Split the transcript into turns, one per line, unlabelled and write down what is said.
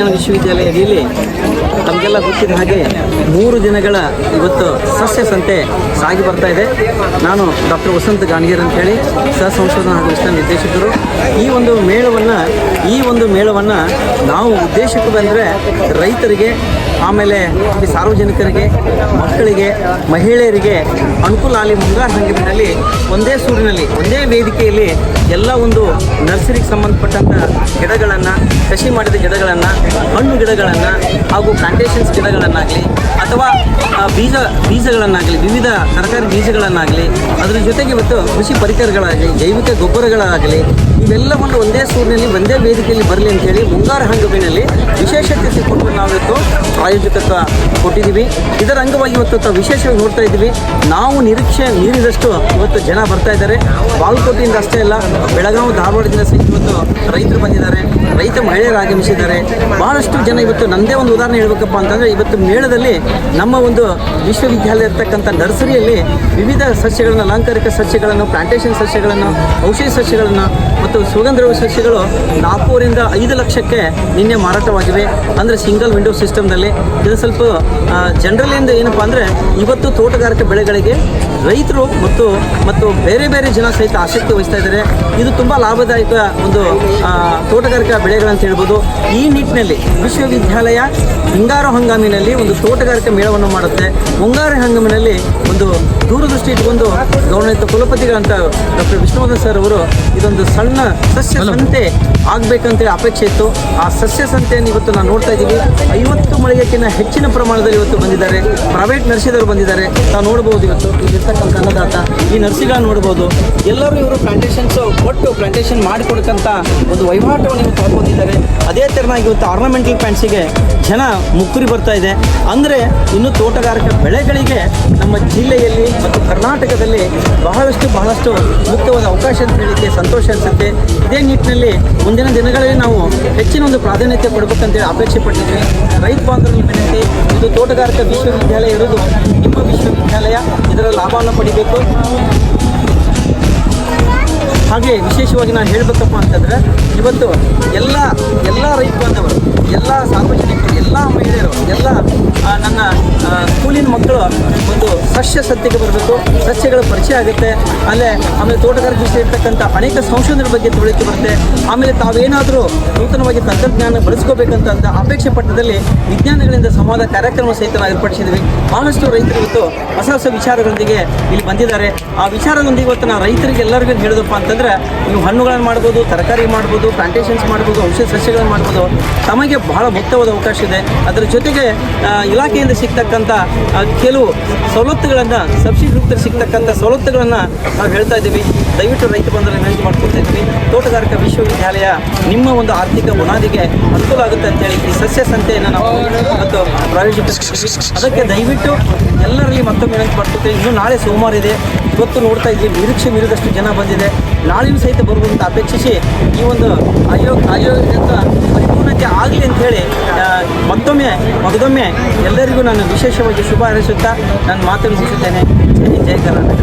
ವಿಜ್ಞಾನ ವಿಶ್ವವಿದ್ಯಾಲಯದಲ್ಲಿ ತಮಗೆಲ್ಲ ಗೊತ್ತಿದ್ದ ಹಾಗೆ 3 ದಿನಗಳ ಇವತ್ತು ಸಸ್ಯ ಸಂತೆ ಸಾಗಿ ಬರ್ತಾ ಇದೆ. ನಾನು ಡಾಕ್ಟರ್ ವಸಂತ್ ಗಾಣಗೇರ್ ಅಂತೇಳಿ ಸಹ ಸಂಶೋಧನಾ ಹಾಗೂ ವಿಸ್ತರಣಾ ನಿರ್ದೇಶಕರು. ಈ ಒಂದು ಮೇಳವನ್ನು ನಾವು ಉದ್ದೇಶಕ್ಕೆ ಬಂದರೆ ರೈತರಿಗೆ, ಆಮೇಲೆ ಸಾರ್ವಜನಿಕರಿಗೆ, ಮಕ್ಕಳಿಗೆ, ಮಹಿಳೆಯರಿಗೆ ಅನುಕೂಲ ಆಗಲಿ. ಮುಂಗಾರು ಹಂಗಾಮಿನಲ್ಲಿ ಒಂದೇ ಸೂರಿನಲ್ಲಿ, ಒಂದೇ ವೇದಿಕೆಯಲ್ಲಿ ಎಲ್ಲ ಒಂದು ನರ್ಸರಿಗೆ ಸಂಬಂಧಪಟ್ಟಂಥ ಗಿಡಗಳನ್ನು, ಕೃಷಿ ಮಾಡಿದ ಗಿಡಗಳನ್ನು, ಹಣ್ಣು ಗಿಡಗಳನ್ನು ಹಾಗೂ ಪ್ಲಾಂಟೇಷನ್ಸ್ ಗಿಡಗಳನ್ನಾಗಲಿ ಅಥವಾ ಬೀಜಗಳನ್ನಾಗಲಿ, ವಿವಿಧ ತರಕಾರಿ ಬೀಜಗಳನ್ನಾಗಲಿ, ಅದರ ಜೊತೆಗೆ ಇವತ್ತು ಕೃಷಿ ಪರಿಕರಗಳಾಗಲಿ, ಜೈವಿಕ ಗೊಬ್ಬರಗಳಾಗಲಿ, ಇವೆಲ್ಲವನ್ನು ಒಂದೇ ಸೂರಿನಲ್ಲಿ, ಒಂದೇ ವೇದಿಕೆಯಲ್ಲಿ ಬರಲಿ ಅಂತೇಳಿ ಮುಂಗಾರು ಹಂಗಾಮಿನಲ್ಲಿ ವಿಶೇಷತೆ ಕೊಟ್ಟು ನಾವಿವತ್ತು ಪ್ರಾಯೋಜಕತ್ವ ಕೊಟ್ಟಿದ್ದೀವಿ. ಇದರ ಅಂಗವಾಗಿ ಇವತ್ತು ವಿಶೇಷವಾಗಿ ನೋಡ್ತಾ ಇದ್ದೀವಿ. ನಾವು ನಿರೀಕ್ಷೆ ಮೀರಿದಷ್ಟು ಇವತ್ತು ಜನ ಬರ್ತಾ ಇದ್ದಾರೆ. ಬಾಗಲಕೋಟೆಯಿಂದ ಅಷ್ಟೇ ಅಲ್ಲ, ಬೆಳಗಾವಿ, ಧಾರವಾಡದಿಂದ ಸಹಿತ ಇವತ್ತು ರೈತರು ಬಂದಿದ್ದಾರೆ, ರೈತ ಮಹಿಳೆಯರು ಆಗಮಿಸಿದ್ದಾರೆ. ಬಹಳಷ್ಟು ಜನ ಇವತ್ತು ನನ್ನದೇ ಒಂದು ಉದಾಹರಣೆ ಹೇಳಬೇಕಪ್ಪ ಅಂತಂದರೆ, ಇವತ್ತು ಮೇಳದಲ್ಲಿ ನಮ್ಮ ಒಂದು ವಿಶ್ವವಿದ್ಯಾಲಯ ಇರ್ತಕ್ಕಂಥ ನರ್ಸರಿಯಲ್ಲಿ ವಿವಿಧ ಸಸ್ಯಗಳನ್ನು, ಅಲಂಕಾರಿಕ ಸಸ್ಯಗಳನ್ನು, ಪ್ಲಾಂಟೇಷನ್ ಸಸ್ಯಗಳನ್ನು, ಔಷಧಿ ಸಸ್ಯಗಳನ್ನು ಮತ್ತು ಸುಗಂಧದ್ರವ್ಯ ಸಸ್ಯಗಳು 4ರಿಂದ 5 ಲಕ್ಷಕ್ಕೆ ನಿನ್ನೆ ಮಾರಾಟವಾಗಿವೆ. ಅಂದರೆ ಸಿಂಗಲ್ ವಿಂಡೋ ಸಿಸ್ಟಮ್ನಲ್ಲಿ. ಇದು ಸ್ವಲ್ಪ ಜನರಲಿಂದ ಏನಪ್ಪ ಅಂದರೆ, ಇವತ್ತು ತೋಟಗಾರಿಕೆ ಬೆಳೆಗಳಿಗೆ ರೈತರು ಮತ್ತು ಬೇರೆ ಬೇರೆ ಜನ ಸಹಿತ ಆಸಕ್ತಿ ವಹಿಸ್ತಾ ಇದ್ದಾರೆ. ಇದು ತುಂಬ ಲಾಭದಾಯಕ ಒಂದು ತೋಟಗಾರಿಕಾ ಬೆಳೆಗಳಂತ ಹೇಳ್ಬೋದು. ಈ ನಿಟ್ಟಿನಲ್ಲಿ ವಿಶ್ವವಿದ್ಯಾಲಯ ಹಿಂಗಾರು ಹಂಗಾಮಿನಲ್ಲಿ ಒಂದು ತೋಟಗಾರಿಕಾ ಮೇಳವನ್ನು ಮಾಡುತ್ತೆ. ಮುಂಗಾರು ಹಂಗಾಮಿನಲ್ಲಿ ಒಂದು ದೂರದೃಷ್ಟಿ ಇಟ್ಕೊಂಡು ಗೌರವಾನ್ವಿತ ಕುಲಪತಿಗಳಂತ ಡಾಕ್ಟರ್ ವಿಷ್ಣುವರ್ಧನ್ ಸರ್ ಅವರು ಇದೊಂದು ಸಣ್ಣ ಸಸ್ಯ ಸಂತೆ ಆಗಬೇಕಂತೇಳಿ ಅಪೇಕ್ಷೆ ಇತ್ತು. ಆ ಸಸ್ಯ ಸಂತೆಯನ್ನು ಇವತ್ತು ನಾವು ನೋಡ್ತಾ ಇದ್ದೀವಿ. 50 ಮಳಿಗೆಕ್ಕಿಂತ ಹೆಚ್ಚಿನ ಪ್ರಮಾಣದಲ್ಲಿ ಇವತ್ತು ಬಂದಿದ್ದಾರೆ. ಪ್ರೈವೇಟ್ ನರ್ಸಿದವರು ಬಂದಿದ್ದಾರೆ. ನಾವು ನೋಡ್ಬೋದು ಇವತ್ತು ಇಲ್ಲಿರ್ತಕ್ಕಂಥ ಅನ್ನದಾತ, ಈ ನರ್ಸಿಗಳನ್ನ ನೋಡ್ಬೋದು. ಎಲ್ಲರೂ ಇವರು ಪ್ಲಾಂಟೇಷನ್ ಮಾಡಿಕೊಡ್ಕಂಥ ಒಂದು ವಹಿವಾಟವನ್ನು ಇವತ್ತು ಹೊಂದಿದ್ದಾರೆ. ಅದೇ ತೆರನಾಗಿ ಇವತ್ತು ಆರ್ನಮೆಂಟಲ್ ಪ್ಲಾಂಟ್ಸಿಗೆ ಜನ ಮುಕ್ಕುರಿ ಬರ್ತಾ ಇದೆ. ಅಂದರೆ ಇನ್ನು ತೋಟಗಾರಿಕಾ ಬೆಳೆಗಳಿಗೆ ನಮ್ಮ ಜಿಲ್ಲೆಯಲ್ಲಿ ಮತ್ತು ಕರ್ನಾಟಕದಲ್ಲಿ ಬಹಳಷ್ಟು ಮುಕ್ತವಾದ ಅವಕಾಶ ಅಂತ ಹೇಳಲಿಕ್ಕೆ ಸಂತೋಷ ಅನಿಸುತ್ತೆ. ಇದೇ ನಿಟ್ಟಿನಲ್ಲಿ ಮುಂದಿನ ದಿನಗಳಲ್ಲಿ ನಾವು ಹೆಚ್ಚಿನ ಒಂದು ಪ್ರಾಧಾನ್ಯತೆ ಕೊಡಬೇಕಂತೇಳಿ ಅಪೇಕ್ಷೆ ಪಟ್ಟಿದ್ವಿ. ರೈತ ಬಾಂಧವರಿಗೆ ವಿನಂತಿ, ಇದು ತೋಟಗಾರಿಕಾ ವಿಶ್ವವಿದ್ಯಾಲಯ ಇರೋದು ನಿಮ್ಮ ವಿಶ್ವವಿದ್ಯಾಲಯ, ಇದರ ಲಾಭವನ್ನು ಪಡಿಬೇಕು. ಹಾಗೆ ವಿಶೇಷವಾಗಿ ನಾನು ಹೇಳಬೇಕಪ್ಪ ಅಂತಂದರೆ, ಇವತ್ತು ಎಲ್ಲ ರೈತ ಬಾಂಧವರು, ಎಲ್ಲ ಸಾರ್ವಜನಿಕರು, ಎಲ್ಲ ಮಹಿಳೆಯರು, ಎಲ್ಲ ನನ್ನ ಸ್ಕೂಲಿನ ಮಕ್ಕಳು ಒಂದು ಸಸ್ಯ ಸಂತೆಗೆ ಬರಬೇಕು. ಸಸ್ಯಗಳ ಪರಿಚಯ ಆಗುತ್ತೆ. ಆಮೇಲೆ ತೋಟಗಾರಿಕೆ ವಿಷಯ ಇರ್ತಕ್ಕಂಥ ಅನೇಕ ಸಂಶೋಧನೆ ಬಗ್ಗೆ ತಿಳಿಕೆ ಬರುತ್ತೆ. ಆಮೇಲೆ ತಾವೇನಾದರೂ ನೂತನವಾಗಿ ತಂತ್ರಜ್ಞಾನ ಬಳಸ್ಕೋಬೇಕಂತ ಅಪೇಕ್ಷೆ ಪಟ್ಟದಲ್ಲಿ ವಿಜ್ಞಾನಿಗಳಿಂದ ಸಂವಾದ ಕಾರ್ಯಕ್ರಮ ಸಹಿತ ನಾವು ಏರ್ಪಡಿಸಿದ್ವಿ. ಬಹಳಷ್ಟು ರೈತರು ಇವತ್ತು ಹೊಸ ವಿಚಾರಗಳೊಂದಿಗೆ ಇಲ್ಲಿ ಬಂದಿದ್ದಾರೆ. ಆ ವಿಚಾರದೊಂದಿಗೆ ಇವತ್ತು ನಾವು ರೈತರಿಗೆ ಎಲ್ಲರಿಗೂ ಹೇಳೋದಪ್ಪ ಅಂತಂದರೆ, ನೀವು ಹಣ್ಣುಗಳನ್ನು ಮಾಡ್ಬೋದು, ತರಕಾರಿ ಮಾಡ್ಬೋದು, ಪ್ಲಾಂಟೇಷನ್ಸ್ ಮಾಡ್ಬೋದು, ಔಷಧ ಸಸ್ಯಗಳನ್ನು ಮಾಡ್ಬೋದು. ತಮಗೆ ಬಹಳ ಮುಕ್ತವಾದ ಅವಕಾಶ ಇದೆ. ಅದರ ಜೊತೆಗೆ ಇಲಾಖೆಯಿಂದ ಸಿಗ್ತಕ್ಕಂಥ ಕೆಲವು ಸವಲತ್ತುಗಳನ್ನು, ಸಬ್ಸಿಡಿ ರೂಪದಲ್ಲಿ ಸಿಗ್ತಕ್ಕಂಥ ಸವಲತ್ತುಗಳನ್ನು ನಾವು ಹೇಳ್ತಾ ಇದ್ದೀವಿ. ದಯವಿಟ್ಟು ರೈತ ಬಂದರೆ ವಿನಂತಿ ಮಾಡ್ಕೊಳ್ತಾ ಇದ್ದೀವಿ. ತೋಟಗಾರಿಕಾ ವಿಶ್ವವಿದ್ಯಾಲಯ ನಿಮ್ಮ ಒಂದು ಆರ್ಥಿಕ ಬುನಾದಿಗೆ ಅನುಕೂಲ ಆಗುತ್ತೆ ಅಂತೇಳಿ ಈ ಸಸ್ಯ ಸಂತೆಯನ್ನು ನಾವು ಮತ್ತು ಪ್ರಾಯೋಜಿಸಿದ್ದೀವಿ. ಅದಕ್ಕೆ ದಯವಿಟ್ಟು ಎಲ್ಲರಲ್ಲಿ ಮತ್ತೊಮ್ಮೆ ವಿನಂತಿ ಮಾಡ್ಕೊಳ್ತೀವಿ. ಇನ್ನು ನಾಳೆ ಸೋಮವಾರ ಇದೆ. ಇವತ್ತು ನೋಡ್ತಾ ಇದ್ವಿ ನಿರೀಕ್ಷೆ ಮೀರಿದಷ್ಟು ಜನ ಬಂದಿದೆ. ನಾಳೆಯೂ ಸಹಿತ ಬರುವಂತ ಅಪೇಕ್ಷಿಸಿ ಈ ಒಂದು ಆಯೋಗದಿಂದ ಪರಿಪೂರ್ಣತೆ ಆಗಲಿ ಅಂತ ಹೇಳಿ ಮಗದೊಮ್ಮೆ ಎಲ್ಲರಿಗೂ ನಾನು ವಿಶೇಷವಾಗಿ ಶುಭ ಹಾರೈಸುತ್ತಾ ನಾನು ಮಾತನ್ನು ಮುಗಿಸುತ್ತೇನೆ. ಜೈ ಕರ್ನಾಟಕ.